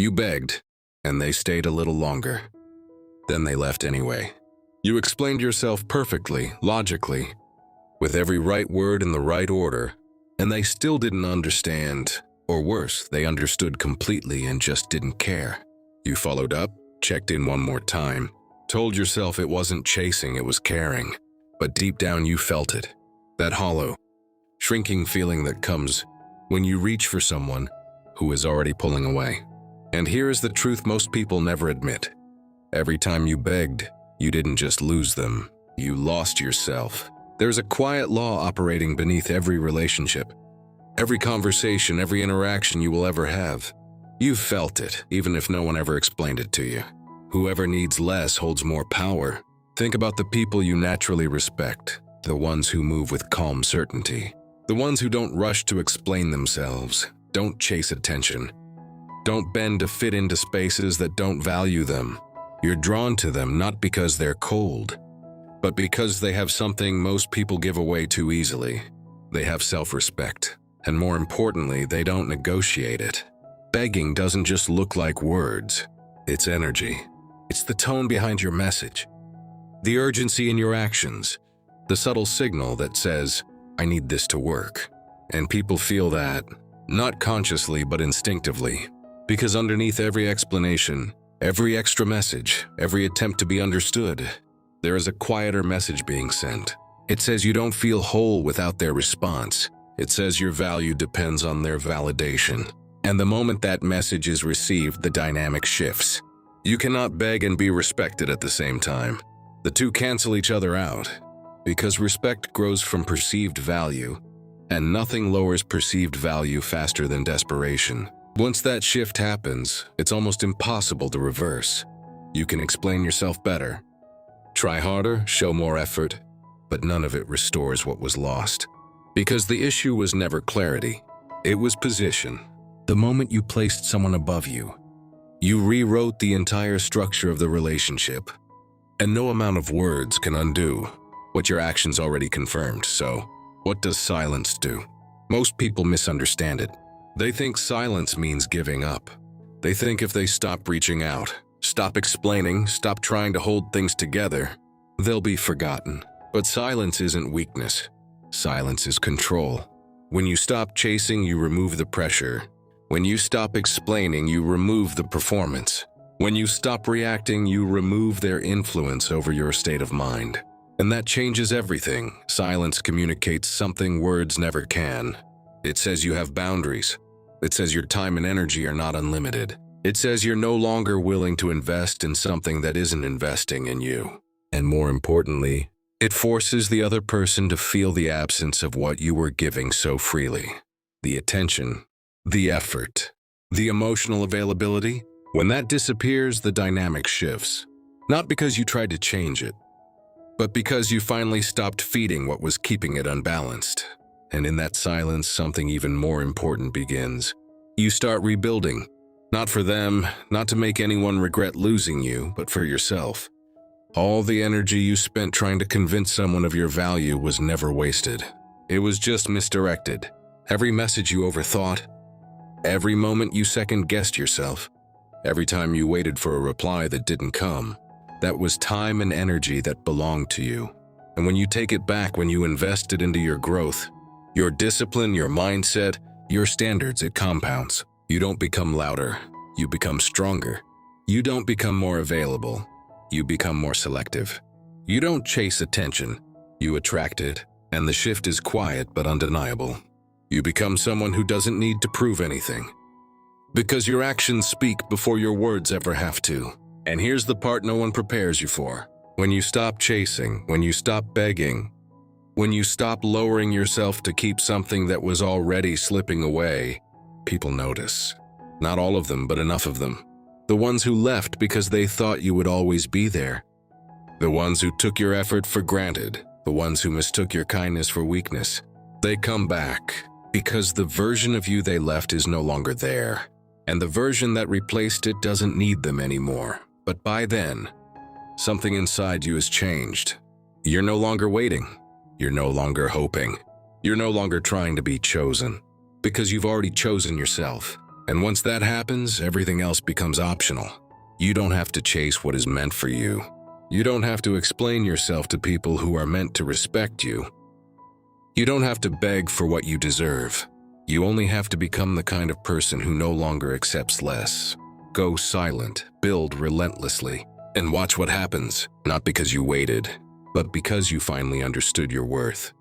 You begged, and they stayed a little longer. Then they left anyway. You explained yourself perfectly, logically, with every right word in the right order, and they still didn't understand, or worse, they understood completely and just didn't care. You followed up, checked in one more time, told yourself it wasn't chasing, it was caring, but deep down you felt it, that hollow, shrinking feeling that comes when you reach for someone who is already pulling away. And here is the truth most people never admit. Every time you begged, you didn't just lose them, you lost yourself. There's a quiet law operating beneath every relationship, every conversation, every interaction you will ever have. You've felt it, even if no one ever explained it to you. Whoever needs less holds more power. Think about the people you naturally respect, the ones who move with calm certainty, the ones who don't rush to explain themselves, don't chase attention, don't bend to fit into spaces that don't value them. You're drawn to them not because they're cold, but because they have something most people give away too easily. They have self-respect, and more importantly, they don't negotiate it. Begging doesn't just look like words, it's energy. It's the tone behind your message, the urgency in your actions, the subtle signal that says, I need this to work. And people feel that, not consciously but instinctively, because underneath every explanation, every extra message, every attempt to be understood, there is a quieter message being sent. It says you don't feel whole without their response. It says your value depends on their validation. And the moment that message is received, the dynamic shifts. You cannot beg and be respected at the same time. The two cancel each other out, because respect grows from perceived value, and nothing lowers perceived value faster than desperation. Once that shift happens, it's almost impossible to reverse. You can explain yourself better, try harder, show more effort, but none of it restores what was lost. Because the issue was never clarity, it was position. The moment you placed someone above you, you rewrote the entire structure of the relationship. And no amount of words can undo what your actions already confirmed. So, what does silence do? Most people misunderstand it. They think silence means giving up. They think if they stop reaching out, stop explaining, stop trying to hold things together, they'll be forgotten. But silence isn't weakness. Silence is control. When you stop chasing, you remove the pressure. When you stop explaining, you remove the performance. When you stop reacting, you remove their influence over your state of mind. And that changes everything. Silence communicates something words never can. It says you have boundaries. It says your time and energy are not unlimited. It says you're no longer willing to invest in something that isn't investing in you. And more importantly, it forces the other person to feel the absence of what you were giving so freely. The attention, the effort, the emotional availability. When that disappears, the dynamic shifts. Not because you tried to change it, but because you finally stopped feeding what was keeping it unbalanced. And in that silence, something even more important begins. You start rebuilding. Not for them, not to make anyone regret losing you, but for yourself. All the energy you spent trying to convince someone of your value was never wasted. It was just misdirected. Every message you overthought, every moment you second-guessed yourself, every time you waited for a reply that didn't come, that was time and energy that belonged to you. And when you take it back, when you invest it into your growth, your discipline, your mindset, your standards, it compounds. You don't become louder, you become stronger. You don't become more available, you become more selective. You don't chase attention, you attract it. And the shift is quiet but undeniable. You become someone who doesn't need to prove anything, because your actions speak before your words ever have to. And here's the part no one prepares you for. When you stop chasing, when you stop begging, when you stop lowering yourself to keep something that was already slipping away, people notice. Not all of them, but enough of them. The ones who left because they thought you would always be there. The ones who took your effort for granted. The ones who mistook your kindness for weakness. They come back because the version of you they left is no longer there. And the version that replaced it doesn't need them anymore. But by then, something inside you has changed. You're no longer waiting. You're no longer hoping. You're no longer trying to be chosen, because you've already chosen yourself. And once that happens, everything else becomes optional. You don't have to chase what is meant for you. You don't have to explain yourself to people who are meant to respect you. You don't have to beg for what you deserve. You only have to become the kind of person who no longer accepts less. Go silent, build relentlessly, and watch what happens, not because you waited, but because you finally understood your worth.